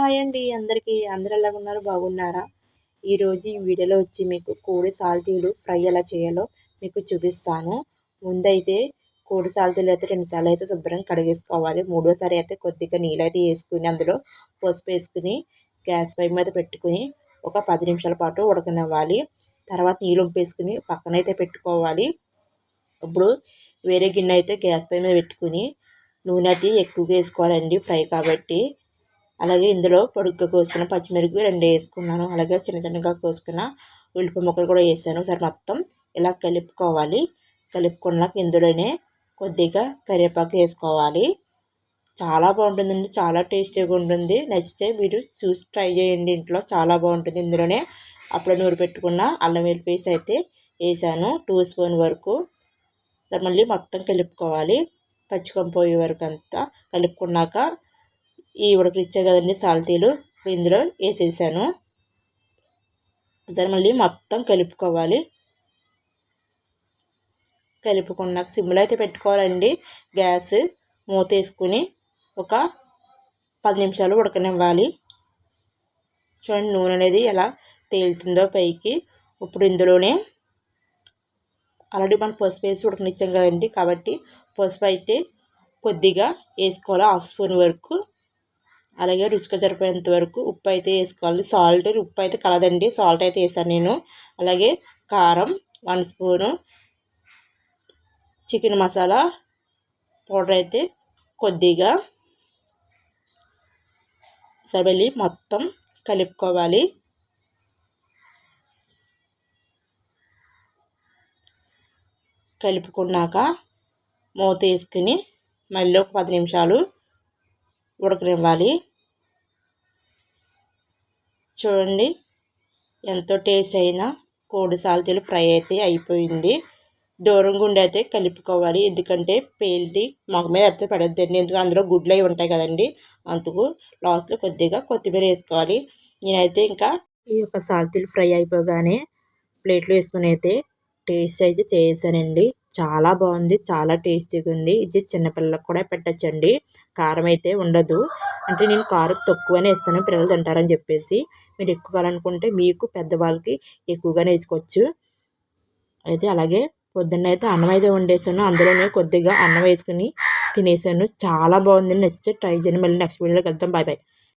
Hi అండి అందరికీ. అందరూ ఎలాగున్నారు? బాగున్నారా? ఈరోజు ఈ వీడియోలో వచ్చి మీకు కోడి సాల్తీలు ఫ్రై ఎలా చేయాలో మీకు చూపిస్తాను. ముందైతే కోడి సాల్తీలు అయితే 2 సార్లు అయితే శుభ్రంగా కడిగేసుకోవాలి. మూడోసారి అయితే కొద్దిగా నీళ్ళైతే వేసుకుని అందులో పసుపు వేసుకుని గ్యాస్ పై మీద పెట్టుకుని ఒక 10 నిమిషాల పాటు ఉడకనివ్వాలి. తర్వాత నీళ్ళు వంపేసుకుని పక్కనైతే పెట్టుకోవాలి. ఇప్పుడు వేరే గిన్నె అయితే గ్యాస్ పై మీద పెట్టుకుని నూనె అయితే ఎక్కువగా వేసుకోవాలండి ఫ్రై కాబట్టి. అలాగే ఇందులో పొడుగ్గా కోసుకున్న పచ్చిమిరపకాయలు 2 వేసుకున్నాను. అలాగే చిన్న చిన్నగా కోసుకున్న ఉల్లిపాయ ముక్కలు కూడా వేసాను. సరే మొత్తం ఇలా కలుపుకోవాలి. కలుపుకున్నాక ఇందులోనే కొద్దిగా కరివేపాకు వేసుకోవాలి. చాలా బాగుంటుందండి, చాలా టేస్టీగా ఉంటుంది. నచ్చితే మీరు చూసి ట్రై చేయండి ఇంట్లో, చాలా బాగుంటుంది. ఇందులోనే అప్పుడే నూరు పెట్టుకున్న అల్లం వెల్లుల్లి పేస్ట్ అయితే వేసాను 2 స్పూన్ వరకు. సరే మళ్ళీ మొత్తం కలుపుకోవాలి. పచ్చికం పోయే వరకు అంతా కలుపుకున్నాక ఈ ఉడకనిచ్చే కదండి సాల్తీలు ఇందులో వేసేసాను. సరే మళ్ళీ మొత్తం కలుపుకోవాలి. కలుపుకున్నాక సిమ్లో అయితే పెట్టుకోవాలండి. గ్యాస్ మూత వేసుకుని ఒక 10 నిమిషాలు ఉడకనివ్వాలి. చూడండి నూనె అనేది ఎలా తేలుతుందో పైకి. ఇప్పుడు ఇందులోనే ఆల్రెడీ మనం పసుపు వేసి ఉడకనిచ్చాం కదండి, కాబట్టి పసుపు అయితే కొద్దిగా వేసుకోవాలి, 1/2 స్పూన్ వరకు. అలాగే రుచికి సరిపోయేంత వరకు ఉప్పు అయితే వేసుకోవాలి. సాల్ట్ ఉప్పు అయితే కలదండి, సాల్ట్ అయితే వేసాను నేను. అలాగే కారం 1 స్పూను, చికెన్ మసాలా పౌడర్ అయితే కొద్దిగా. సరే మొత్తం కలుపుకోవాలి. కలుపుకున్నాక మూత వేసుకుని మళ్ళీ ఒక 10 నిమిషాలు ఉడకనివ్వాలి. చూడండి ఎంతో టేస్ట్ అయిన కోడి సాల్తీలు ఫ్రై అయితే అయిపోయింది. దూరంగా ఉండి అయితే కలుపుకోవాలి, ఎందుకంటే పేలిది మొగ మీద అయితే పడద్దండి. ఎందుకంటే అందులో గుడ్లు అవి ఉంటాయి కదండి, అందుకు లాస్ట్లో కొద్దిగా కొత్తిమీర వేసుకోవాలి. నేనైతే ఇంకా ఈ యొక్క సాల్తీలు ఫ్రై అయిపోగానే ప్లేట్లో వేసుకుని అయితే టేస్ట్ అయితే చేసానండి. చాలా బాగుంది, చాలా టేస్టీగా ఉంది. ఇది చిన్నపిల్లలకు కూడా పెట్టచ్చండి. కారం అయితే ఉండదు, అంటే నేను కారం తక్కువనే వేస్తాను పిల్లలు తింటారని చెప్పేసి. మీరు ఎక్కువ కావాలనుకుంటే మీకు పెద్దవాళ్ళకి ఎక్కువగానే వేసుకోవచ్చు. అయితే అలాగే పొద్దున్న అయితే అన్నం అయితే వండేసాను, అందులోనే కొద్దిగా అన్నం వేసుకుని తినేసాను. చాలా బాగుంది, నచ్చితే ట్రై చేయండి. మళ్ళీ నెక్స్ట్ వీడియోలోకి వెళ్తాం. Bye bye.